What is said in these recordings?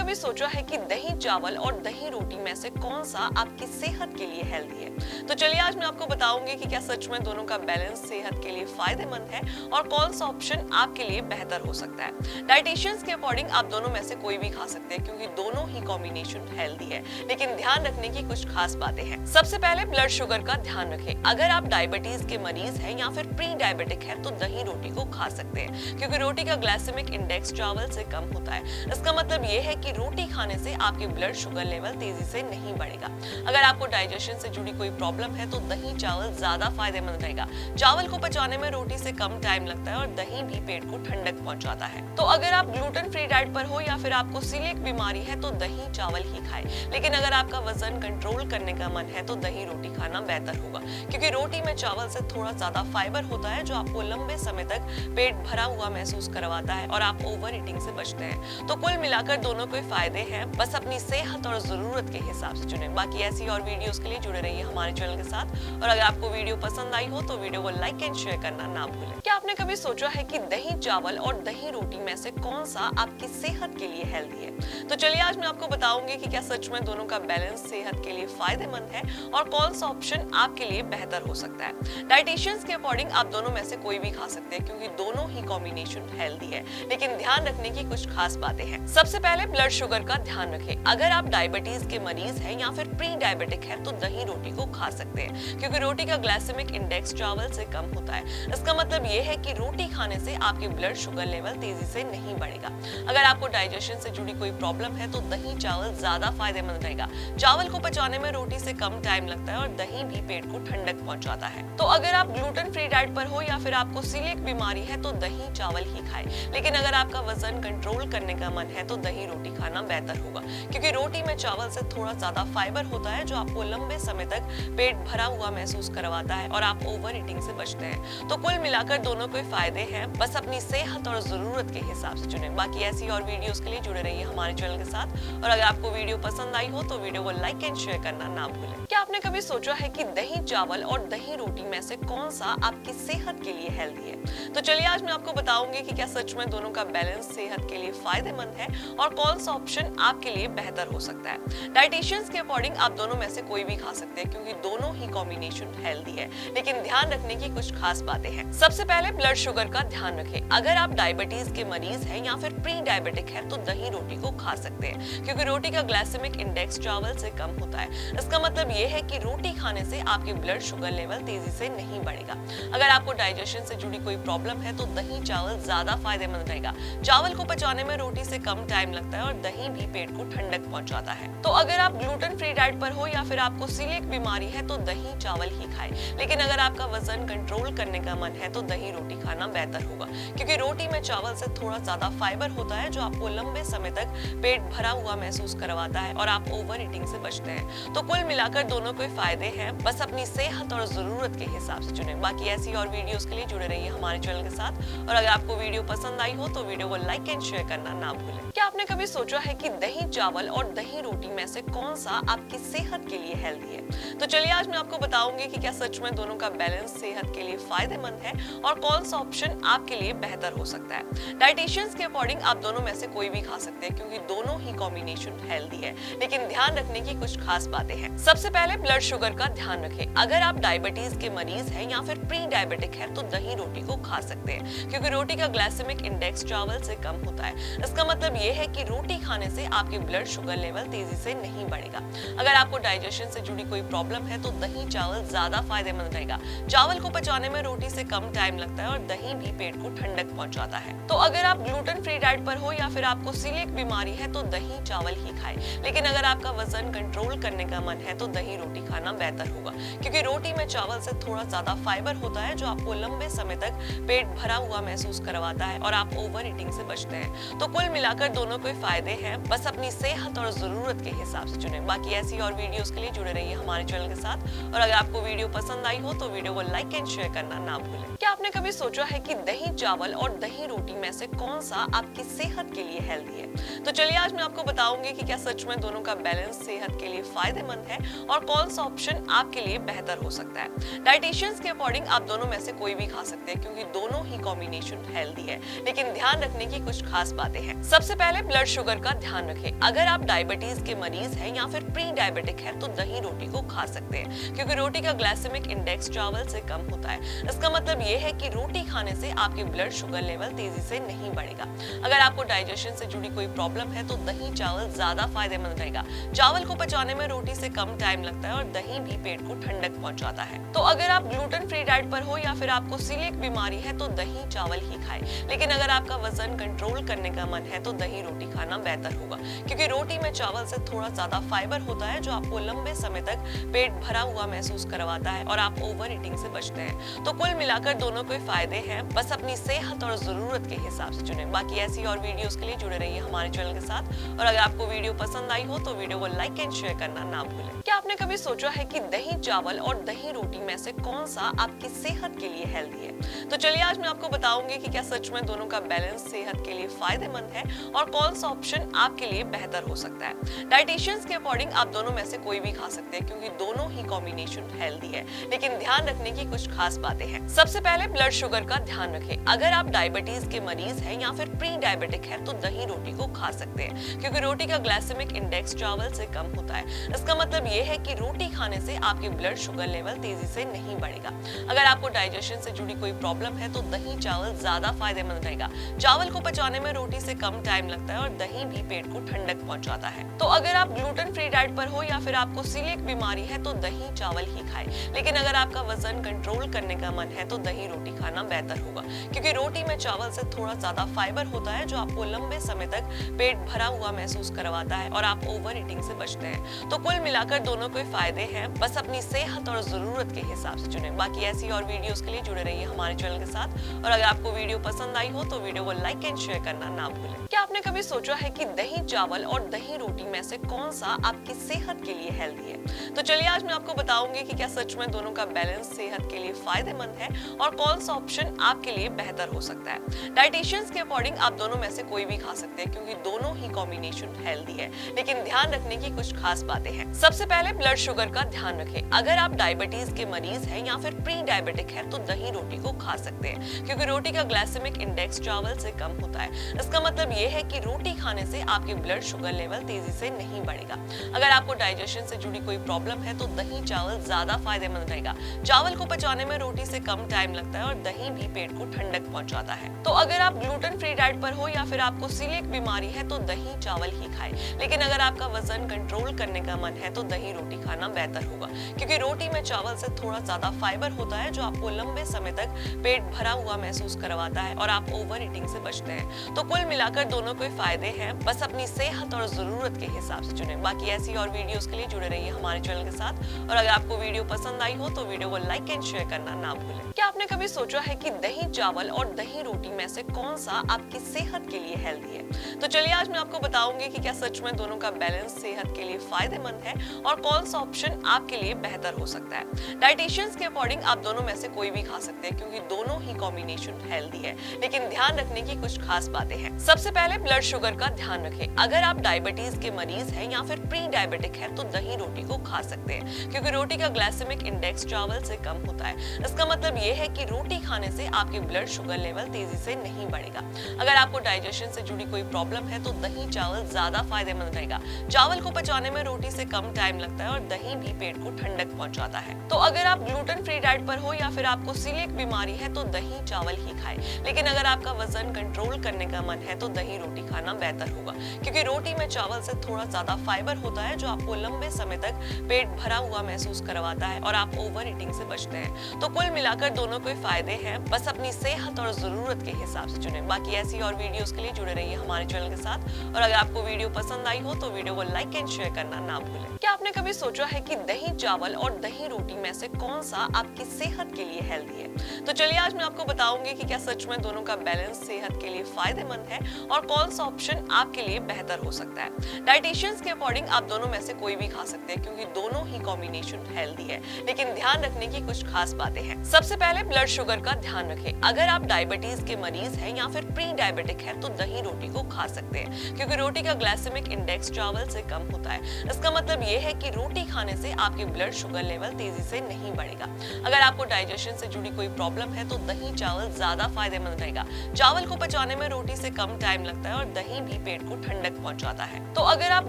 कभी सोचा है कि दही चावल और दही रोटी में से कौन सा आपकी सेहत के लिए हेल्दी है? तो चलिए आज मैं आपको बताऊंगी कि क्या सच में दोनों का बैलेंस सेहत के लिए फायदेमंद है और कौन सा ऑप्शन आपके लिए बेहतर हो सकता है। डाइटिशियंस के अकॉर्डिंग आप दोनों में से कोई भी खा सकते हैं क्योंकि दोनों ही कॉम्बिनेशन हेल्दी है, लेकिन ध्यान रखने की कुछ खास बातें हैं। सबसे पहले ब्लड शुगर का ध्यान रखें। अगर आप डायबिटीज के मरीज हैं या फिर प्री डायबिटिक है तो दही रोटी को खा सकते हैं क्योंकि रोटी का ग्लाइसेमिक इंडेक्स चावल से कम होता है। इसका मतलब ये है कि रोटी खाने से आपके ब्लड शुगर लेवल तेजी से नहीं बढ़ेगा। अगर आपको डाइजेशन से जुड़ी कोई प्रॉब्लम है तो दही चावल ज्यादा फायदेमंद रहेगा। चावल को पचाने में रोटी से कम टाइम लगता है और दही भी पेट को ठंडक पहुंचाता है। तो अगर आप ग्लूटेन फ्री डाइट पर हो या फिर आपको सीलिएक बीमारी है तो दही चावल ही खाएं। लेकिन अगर आपका वजन कंट्रोल करने का मन है तो दही रोटी खाना बेहतर होगा क्योंकि रोटी में चावल से थोड़ा ज्यादा फाइबर होता है जो आपको लंबे समय तक पेट भरा हुआ महसूस करवाता है और आप ओवर ईटिंग से बचते हैं। तो कुल मिलाकर दोनों के फायदे हैं, बस अपनी सेहत और जरूरत के हिसाब से चुनें। बाकी ऐसी और वीडियोस के लिए जुड़े रहिए हमारे चैनल के साथ और अगर आपको वीडियो पसंद आई हो तो वीडियो को लाइक एंड शेयर करना ना भूलें। क्या आपने कभी सोचा है कि दही चावल और दही रोटी में से कौन सा आपकी सेहत के लिए हेल्दी है? तो चलिए आज मैं आपको बताऊंगी कि क्या सच में दोनों का बैलेंस सेहत के लिए फायदेमंद है और कौन सा ऑप्शन आपके लिए बेहतर हो सकता है। डाइटिशियंस के अकॉर्डिंग आप दोनों में से कोई भी खा सकते हैं क्योंकि दोनों ही कॉम्बिनेशन हेल्दी है, लेकिन ध्यान रखने की कुछ खास बातें हैं। सबसे पहले ब्लड शुगर का ध्यान रखें। अगर आप डायबिटीज के मरीज हैं या फिर प्री डायबिटिक है तो दही रोटी को खा सकते हैं क्योंकि रोटी का ग्लाइसेमिक इंडेक्स चावल से कम होता है। इसका मतलब ये है कि रोटी खाने से आपके ब्लड शुगर लेवल तेजी से नहीं बढ़ेगा। अगर आपको डाइजेशन से जुड़ी कोई प्रॉब्लम है तो दही चावल ज्यादा फायदेमंद रहेगा। चावल को पचाने में रोटी से कम टाइम लगता है और दही भी पेट को ठंडक पहुंचाता है। तो अगर आप ग्लूटेन फ्री डाइट पर हो या फिर आपको सीलिएक बीमारी है तो दही चावल ही खाएं। लेकिन अगर आपका वजन कंट्रोल करने का मन है तो दही रोटी खाना बेहतर होगा क्योंकि रोटी में चावल से थोड़ा ज्यादा फाइबर होता है जो आपको लंबे समय तक पेट भरा हुआ महसूस करवाता है और आप ओवर ईटिंग से बचते हैं। तो कुल मिलाकर दोनों के फायदे हैं, बस अपनी सेहत और जरूरत के हिसाब से चुनें। बाकी ऐसी और वीडियोस के लिए जुड़े रहिए हमारे चैनल के साथ और अगर आपको वीडियो पसंद आई हो तो वीडियो को लाइक एंड शेयर करना ना भूलें। क्या आपने कभी सोचा है कि दही चावल और दही रोटी में से कौन सा आपकी सेहत के लिए हेल्दी है? तो चलिए आज मैं आपको बताऊंगी कि क्या सच में दोनों का बैलेंस सेहत के लिए फायदेमंद है और कौन सा ऑप्शन आपके लिए बेहतर हो सकता है। डाइटिशियंस के अकॉर्डिंग आप दोनों में से कोई भी खा सकते हैं क्योंकि दोनों ही कॉम्बिनेशन हेल्दी है, लेकिन ध्यान रखने की कुछ खास बातें हैं। सबसे पहले ब्लड शुगर का ध्यान रखें। अगर आप डायबिटीज के मरीज हैं या फिर प्री डायबिटिक है तो दही रोटी को खा सकते हैं क्योंकि रोटी का ग्लाइसेमिक इंडेक्स चावल से कम होता है। इसका मतलब ये है कि रोटी खाने से आपके ब्लड शुगर लेवल तेजी से नहीं बढ़ेगा। अगर आपको डाइजेशन से जुड़ी कोई प्रॉब्लम है तो दही चावल ज्यादा फायदेमंद रहेगा। चावल को पचाने में रोटी से कम टाइम लगता है और दही भी पेट को ठंडक पहुंचाता है। तो अगर आप ग्लूटेन फ्री डाइट पर हो या फिर आपको सीलिएक बीमारी है तो दही चावल ही खाएं। लेकिन अगर आपका वजन कंट्रोल करने का मन है तो दही रोटी खाना बेहतर होगा क्योंकि रोटी में चावल से थोड़ा ज्यादा फाइबर होता है जो आपको लंबे समय तक पेट भरा हुआ महसूस करवाता है और आप ओवर ईटिंग से बचते हैं। तो कुल मिलाकर दोनों के फायदे हैं, बस अपनी सेहत और जरूरत के हिसाब से चुनें। बाकी ऐसी और वीडियोस के लिए जुड़े रहिए हमारे चैनल के साथ और अगर आपको वीडियो पसंद आई हो तो वीडियो को लाइक एंड शेयर करना ना भूलें। क्या आपने कभी सोचा है कि दही चावल और दही रोटी में से कौन सा आपकी सेहत के लिए हेल्दी है? तो चलिए आज मैं आपको बताऊंगी कि क्या सच में दोनों का बैलेंस सेहत के लिए फायदेमंद है और कौन सा ऑप्शन आपके लिए बेहतर हो सकता है। डाइटिशियंस के अकॉर्डिंग आप दोनों में से कोई भी खा सकते हैं क्योंकि दोनों ही कॉम्बिनेशन हेल्दी है, लेकिन ध्यान रखने की कुछ खास बातें हैं। सबसे पहले ब्लड शुगर का ध्यान रखें। अगर आप डायबिटीज के मरीज हैं या फिर प्री डायबिटिक है तो दही रोटी को खा सकते हैं क्योंकि रोटी का ग्लाइसेमिक इंडेक्स चावल से कम होता है। इसका मतलब ये है कि रोटी खाने से आपके ब्लड शुगर लेवल तेजी से नहीं बढ़ेगा। अगर आपको डाइजेशन से जुड़ी कोई प्रॉब्लम है तो दही चावल ज्यादा फायदेमंद रहेगा। चावल को पचाने में रोटी से कम टाइम लगता है और दही भी पेट को ठंडक पहुंचाता है। तो अगर आप ग्लूटेन फ्री डाइट पर हो या फिर आपको सीलिएक बीमारी है तो दही चावल ही खाएं। लेकिन अगर आपका वजन कंट्रोल करने का मन है तो दही रोटी खाना बेहतर होगा क्योंकि रोटी में चावल से थोड़ा ज्यादा फाइबर होता है जो आपको लंबे समय तक पेट भरा हुआ महसूस करवाता है और आप ओवर ईटिंग से बचते हैं। तो कुल मिलाकर दोनों के फायदे हैं, बस अपनी सेहत और जरूरत के हिसाब से चुनें। बाकी ऐसी और वीडियोस के लिए जुड़े रहिए हमारे चैनल के साथ और अगर आपको वीडियो पसंद आई हो तो वीडियो को लाइक एंड शेयर करना ना भूलें। क्या आपने कभी सोचा है कि दही चावल और दही रोटी में से कौन सा आपकी सेहत के लिए हेल्दी है? तो चलिए चलिए आज मैं आपको बताऊंगी कि क्या सच में दोनों का बैलेंस सेहत के लिए फायदेमंद है और कौन सा ऑप्शन आपके लिए बेहतर हो सकता है। डाइटिशियंस के अकॉर्डिंग आप दोनों में से कोई भी खा सकते हैं क्योंकि दोनों ही कॉम्बिनेशन हेल्दी है, लेकिन ध्यान रखने की कुछ खास बातें हैं। सबसे पहले ब्लड शुगर का ध्यान रखें। अगर आप डायबिटीज के मरीज हैं या फिर प्री डायबिटिक हैं तो दही रोटी को खा सकते हैं क्योंकि रोटी का ग्लाइसेमिक इंडेक्स चावल से कम होता है। इसका मतलब ये है कि रोटी खाने से आपके ब्लड शुगर लेवल तेजी से नहीं बढ़ेगा। अगर आपको डाइजेशन से जुड़ी कोई प्रॉब्लम है तो दही चावल ज्यादा फायदेमंद रहेगा। चावल को पचाने में रोटी से कम टाइम लगता है और दही भी पेट को ठंडक पहुंचाता है। तो अगर आप ग्लूटेन फ्री डाइट पर हो या फिर आपको सीलिएक बीमारी है तो दही चावल ही खाएं। लेकिन अगर आपका वजन कंट्रोल करने का मन है तो दही रोटी खाना बेहतर होगा क्योंकि रोटी में चावल से थोड़ा ज्यादा फाइबर होता है जो आपको लंबे समय तक पेट भरा हुआ महसूस करवाता है और आप ओवर ईटिंग से बचते हैं। तो कुल मिलाकर दोनों के फायदे हैं, बस अपनी सेहत और जरूरत के हिसाब से चुनें। बाकी ऐसी और वीडियोस के लिए जुड़े रहिए हमारे चैनल के साथ और अगर आपको वीडियो पसंद आई हो तो वीडियो को लाइक एंड शेयर करना ना भूलें। क्या आपने कभी सोचा है कि दही चावल और दही रोटी में से कौन सा आपकी सेहत के लिए हेल्दी है? तो चलिए आज मैं आपको बताऊंगी कि क्या सच में दोनों का बैलेंस सेहत के लिए फायदेमंद है और कौन सा ऑप्शन आपके लिए बेहतर हो सकता है। डाइटिशियंस के अकॉर्डिंग आप दोनों में से कोई भी खा सकते हैं क्योंकि दोनों ही कॉम्बिनेशन हेल्दी है, लेकिन ध्यान रखने की कुछ खास बातें हैं। सबसे पहले ब्लड शुगर का ध्यान रखें। अगर आप डायबिटीज के मरीज हैं या फिर प्री डायबिटिक हैं तो दही रोटी को खा सकते हैं क्योंकि रोटी का ग्लाइसेमिक इंडेक्स चावल से कम होता है। इसका मतलब ये है कि रोटी खाने से आपके ब्लड शुगर लेवल तेजी से नहीं बढ़ेगा। अगर आपको डाइजेशन से जुड़ी कोई प्रॉब्लम है तो दही चावल ज्यादा फायदेमंद रहेगा। चावल को पचाने में रोटी से कम टाइम लगता है और दही भी पेट को ठंडक पहुंचाता है। तो अगर आप ग्लूटेन फ्री डाइट पर हो या फिर आपको सीलिएक बीमारी है तो दही चावल ही खाएं। लेकिन अगर आपका वजन कंट्रोल करने का मन है तो दही रोटी खाना बेहतर होगा क्योंकि रोटी में चावल से थोड़ा ज्यादा फाइबर होता है जो आपको लंबे समय तक पेट भरा हुआ महसूस करवाता है और आप ओवर ईटिंग से बचते हैं। तो कुल मिलाकर दोनों के फायदे हैं, बस अपनी सेहत और जरूरत के हिसाब से चुनें। बाकी ऐसी और वीडियोस के लिए जुड़े रहिए हमारे चैनल के साथ और अगर आपको वीडियो पसंद आई हो तो वीडियो को लाइक एंड शेयर करना ना भूलें। क्या आपने कभी सोचा है कि दही चावल और दही रोटी में से कौन सा आपकी सेहत के लिए हेल्दी है? तो चलिए आज मैं आपको बताऊंगी कि क्या सच में दोनों का बैलेंस सेहत के लिए फायदेमंद है और कौन सा ऑप्शन आपके लिए बेहतर हो सकता है। डाइटिशियंस के अकॉर्डिंग आप दोनों में से कोई भी खा सकते हैं क्योंकि दोनों ही कॉम्बिनेशन हेल्दी है, लेकिन ध्यान रखने की कुछ खास बातें हैं। सबसे पहले ब्लड शुगर का ध्यान रखें। अगर आप डायबिटीज के मरीज हैं या फिर प्री डायबिटिक हैं तो दही रोटी को खा सकते हैं क्योंकि रोटी का ग्लाइसेमिक इंडेक्स चावल से कम होता है। इसका मतलब ये है कि रोटी खाने से आपके ब्लड शुगर लेवल तेजी से नहीं बढ़ेगा। अगर आपको डाइजेशन से जुड़ी कोई प्रॉब्लम है तो दही चावल ज्यादा फायदेमंद रहेगा। चावल को पचाने में रोटी से कम टाइम लगता है और दही भी पेट को ठंडक पहुंचाता है। तो अगर आप ग्लूटेन फ्री डाइट पर हो या फिर आपको सीलिएक बीमारी है तो दही चावल ही खाएं। लेकिन अगर आपका वजन कंट्रोल करने का मन है तो दही रोटी खाना बेहतर होगा क्योंकि रोटी में चावल से थोड़ा ज्यादा फाइबर होता है जो आपको लंबे समय तक पेट भरा हुआ महसूस करवाता है और आप ओवर ईटिंग से बचते हैं। तो कुल मिलाकर दोनों के फायदे हैं, बस अपनी सेहत और जरूरत के हिसाब से चुनें। बाकी ऐसी और वीडियोस के लिए जुड़े रहिए हमारे चैनल के साथ और अगर आपको वीडियो पसंद आई हो तो वीडियो को लाइक एंड शेयर करना ना भूलें। क्या आपने कभी सोचा है कि दही चावल और दही रोटी में से कौन सा आपकी सेहत के लिए हेल्दी है? तो चलिए आज मैं आपको बताऊंगी कि क्या सच में दोनों का बैलेंस सेहत के लिए फायदेमंद है और कौन सा ऑप्शन आपके लिए बेहतर हो सकता है। डाइटिशियंस के अकॉर्डिंग आप दोनों में से कोई भी खा सकते हैं क्योंकि दोनों ही कॉम्बिनेशन हेल्दी है, लेकिन ध्यान रखने की कुछ खास बातें हैं। सबसे पहले ब्लड शुगर का ध्यान रखें। अगर आप डायबिटीज के मरीज हैं या फिर प्री डायबिटिक हैं तो दही रोटी को खा सकते हैं क्योंकि रोटी का ग्लाइसेमिक इंडेक्स चावल से कम होता है। इसका मतलब ये है कि रोटी खाने से आपके ब्लड शुगर लेवल तेजी से नहीं बढ़ेगा। अगर आपको डाइजेशन से जुड़ी कोई प्रॉब्लम है तो दही चावल ज्यादा फायदेमंद रहेगा। चावल को पचाने में रोटी से कम टाइम लगता है और दही भी पेट को ठंडक पहुंचाता है। तो अगर आप ग्लूटेन फ्री डाइट पर हो या फिर आपको सीलिएक बीमारी है तो दही चावल ही खाएं। लेकिन अगर आपका वजन कंट्रोल करने का मन है तो दही रोटी खाना बेहतर होगा क्योंकि रोटी में चावल से थोड़ा ज्यादा फाइबर होता है जो आपको लंबे समय तक पेट भरा हुआ महसूस करवाता है और आप ओवर ईटिंग से बचते हैं। तो कुल मिलाकर दोनों के फायदे हैं, बस अपनी सेहत और जरूरत के हिसाब से चुनें। बाकी ऐसी और वीडियोस के लिए जुड़े रहिए हमारे चैनल के साथ और अगर आपको वीडियो पसंद आई हो तो वीडियो को लाइक एंड शेयर करना ना भूलें। क्या आपने कभी सोचा है कि दही चावल और दही रोटी में से कौन सा आपकी सेहत के लिए हेल्दी है? तो चलिए आज मैं आपको बताऊंगी कि क्या सच में दोनों का बैलेंस सेहत के लिए फायदेमंद है और कौन सा ऑप्शन आपके लिए बेहतर हो सकता है। डाइटिशियंस के अकॉर्डिंग आप दोनों में से कोई भी खा सकते हैं क्योंकि दोनों ही कॉम्बिनेशन हेल्दी है, लेकिन ध्यान रखने की कुछ खास बातें हैं। सबसे पहले ब्लड शुगर का ध्यान रखें। अगर आप डायबिटीज के मरीज हैं या फिर प्री डायबिटिक हैं तो दही रोटी को खा सकते हैं क्योंकि रोटी का ग्लाइसेमिक इंडेक्स चावल से कम होता है। इसका मतलब ये है कि रोटी खाने से आपके ब्लड शुगर लेवल तेजी से नहीं बढ़ेगा। अगर आपको डाइजेशन से जुड़ी कोई प्रॉब्लम है तो दही चावल ज्यादा फायदेमंद रहेगा। चावल को पचाने में रोटी से कम टाइम लगता है और दही भी पेट को ठंडक पहुंचाता है। तो अगर आप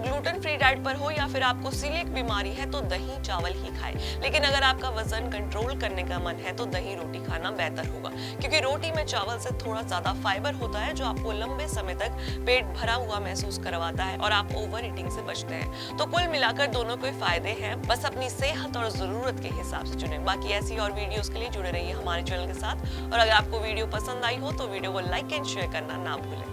ग्लूटेन फ्री डाइट पर हो या फिर आपको सीलिएक बीमारी है तो दही चावल ही खाएं। लेकिन अगर आपका वजन कंट्रोल करने का मन है तो दही रोटी खाना बेहतर होगा, क्योंकि रोटी में चावल से थोड़ा ज्यादा फाइबर होता है जो आपको लंबे समय तक पेट भरा हुआ महसूस करवाता है और आप ओवर ईटिंग से बचते हैं। तो कुल मिलाकर दोनों के फायदे हैं, बस अपनी सेहत और जरूरत के हिसाब से चुनें। बाकी ऐसी और वीडियोस के लिए जुड़े रहिए हमारे चैनल के साथ, और अगर आपको वीडियो पसंद आई हो तो वीडियो को लाइक एंड शेयर करना ना भूलें।